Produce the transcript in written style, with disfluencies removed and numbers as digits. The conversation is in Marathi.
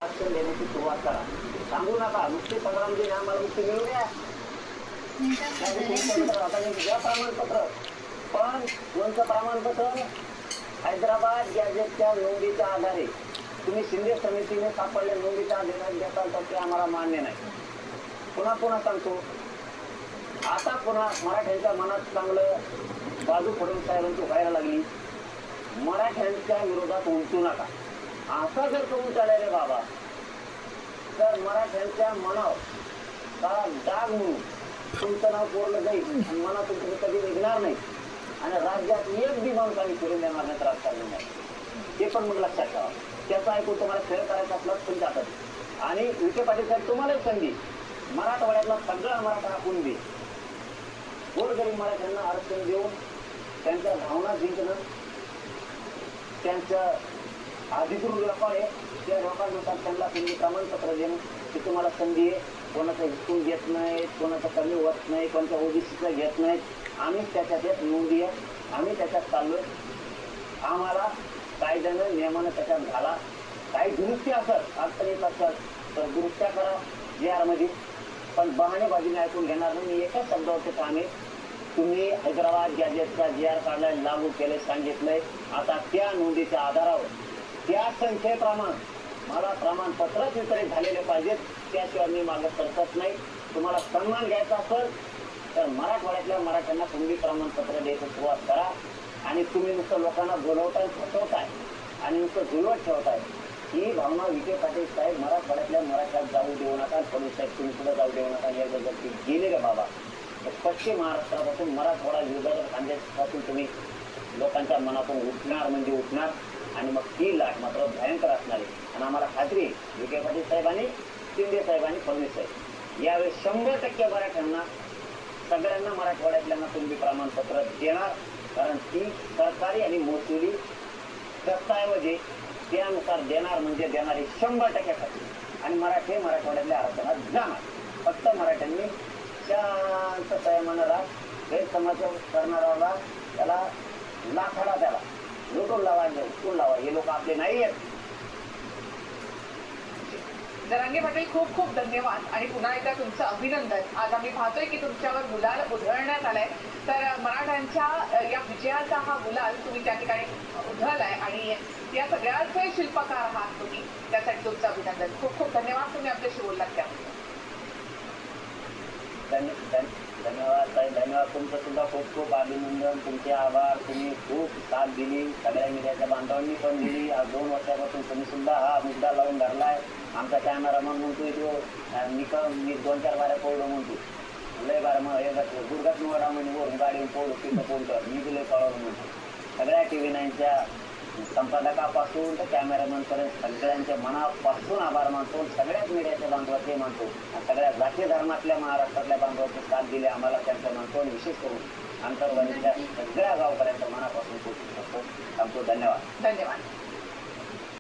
आरक्षण देण्याची सुरुवात करा. सांगू नका नुसते 15 दिवस आम्हाला मुक्ती मिळू द्या. द्या प्रमाणपत्र. पण कोणतं प्रमाणपत्र? हैदराबाद गॅजेटच्या नोंदीच्या आधारे तुम्ही शिंदे समितीने सापडल्या नोंदीच्या आधारे देताल तर ते आम्हाला मान्य नाही. पुन्हा पुन्हा सांगतो, आता पुन्हा मराठ्यांच्या मनात चांगलं बाजू फडणवीस साहेबांची व्हायला लागली. मराठ्यांच्या विरोधात उलटू नका. असा जर करून चालले रे बाबा तर मराठ्यांच्या मनावर का डाग म्हणून तुमचं नाव कोरलं जाईल आणि मनातून तुम्ही कधी निघणार नाही आणि राज्यात एक बी माणूस आम्ही फिरून देणार नाही, राजकारण नाही. हे पण मग लक्षात ठेवा. त्याचा ऐकून तुम्हाला खेळ करायचा असला तुमच्या हातात. आणि विखे पाटील साहेब तुम्हालाच संधी, मराठवाड्यातला सगळा मराठा हाकून दे. गोरगरीब मराठ्यांना आरक्षण देऊन त्यांच्या भावना जिंकणं, त्यांच्या अधिकृत लोक आहे त्या लोकांनुसार त्यांना तुम्ही प्रमाणपत्र देणं की तुम्हाला संधी आहे. कोणाचं हिसकून घेत नाही, कोणाचं कमी होत नाही, कोणत्या ओबीसीचं घेत नाहीत. आम्ही त्याच्यात एक नोंदी आहे, आम्ही त्याच्यात चाललोय. आम्हाला कायद्यानं नियमानं त्याच्यात घाला. काही दुरुस्ती असत अडचणीत असत तर दुरुस्त्या करा JR मध्ये, पण बहाणेबाजीने ऐकून घेणार नाही. मी एकाच शब्दावरती काम आहे. तुम्ही हैदराबाद गॅजेटचा JR काढलाय, लागू केले, सांगितलंय. आता त्या नोंदीच्या आधारावर त्या संख्येप्रमाणे मला प्रमाणपत्रच वितरित झालेले पाहिजेत. त्याशिवाय मी मागं सरकत नाही. तुम्हाला सन्मान घ्यायचा असेल तर मराठवाड्यातल्या मराठ्यांना तुम्ही प्रमाणपत्र द्यायची सुरुवात करा. आणि तुम्ही नुसतं लोकांना बोलवताय, फसवताय आणि नुसतं झुलवत ठेवताय. ही भावना विखे पाटील साहेब मराठवाड्यातल्या मराठ्यात जाऊ देऊ नका. फडणवीस साहेब तुम्ही सुद्धा जाऊ देऊ नका. हे जर गेले रे बाबा तर पश्चिम महाराष्ट्रापासून मराठवाडा विभागात खांद्यापासून तुम्ही लोकांच्या मनातून उठणार म्हणजे उठणार. आणि मग ती लाट मात्र भयंकर असणार आहे. आणि आम्हाला खात्री आहे विखे पाटील साहेब आणि शिंदे साहेब आणि फडणवीस साहेब यावेळी 100% मराठ्यांना, सगळ्यांना मराठवाड्यातल्यांना तुम्ही प्रमाणपत्र देणार. कारण ती सरकारी आणि महसुली दस्तऐवज त्यानुसार देणार म्हणजे देणारी 100% खात्री. आणि मराठी मराठवाड्यातल्या आरक्षणात जाणार. फक्त मराठ्यांनी शांत संयमानं राहा. गैरसमज करणाऱ्याला त्याला लाखाडा, त्याला लुटून लावा, उचलून लावा. हे लोक आपले नाही आहेत. जरांगे पाटील खूप खूप धन्यवाद आणि पुन्हा एकदा तुमचं अभिनंदन. आज आम्ही पाहतोय की तुमच्यावर गुलाल उधळण्यात आलाय. तर मराठ्यांच्या या विजयाचा हा गुलाल तुम्ही त्या ठिकाणी उधळलाय आणि या सगळ्याचे शिल्पकार आहात तुम्ही. त्यासाठी तुमचं अभिनंदन. खूप खूप धन्यवाद. तुम्ही आपल्याशी बोललात त्यामुळे. धन्यवाद साहेब, धन्यवाद. तुमचं सुद्धा खूप खूप अभिनंदन. तुमचे आभार. तुम्ही खूप साथ दिली, सगळ्या मीडियाच्या बांधवांनी पण दिली. आज 2 वर्षापासून तुम्ही सुद्धा हा मुद्दा लावून धरलाय. आमचा कॅमेरामन म्हणतोय तो मी 2-4 बाऱ्या पोळलो म्हणतो. लय बार मग हे गुडघात निवडा म्हणजे वरून गाडी पोळू तिथं पोळतो. मी तुला पळवलं म्हणतो. सगळ्या TV9च्या संपादकापासून तर कॅमेरामॅनपर्यंत सगळ्यांच्या मनापासून आभार मानतो. सगळ्याच मीडियाच्या बांधवाचे मानतो. सगळ्या जाती धर्मातल्या महाराष्ट्रातल्या बांधवाचे साथ दिले आम्हाला त्यांचं मानतो. आणि विशेष करून आंतरवाणीच्या सगळ्या गावकऱ्यांच्या मनापासून खूप सांगतो. धन्यवाद. धन्यवाद.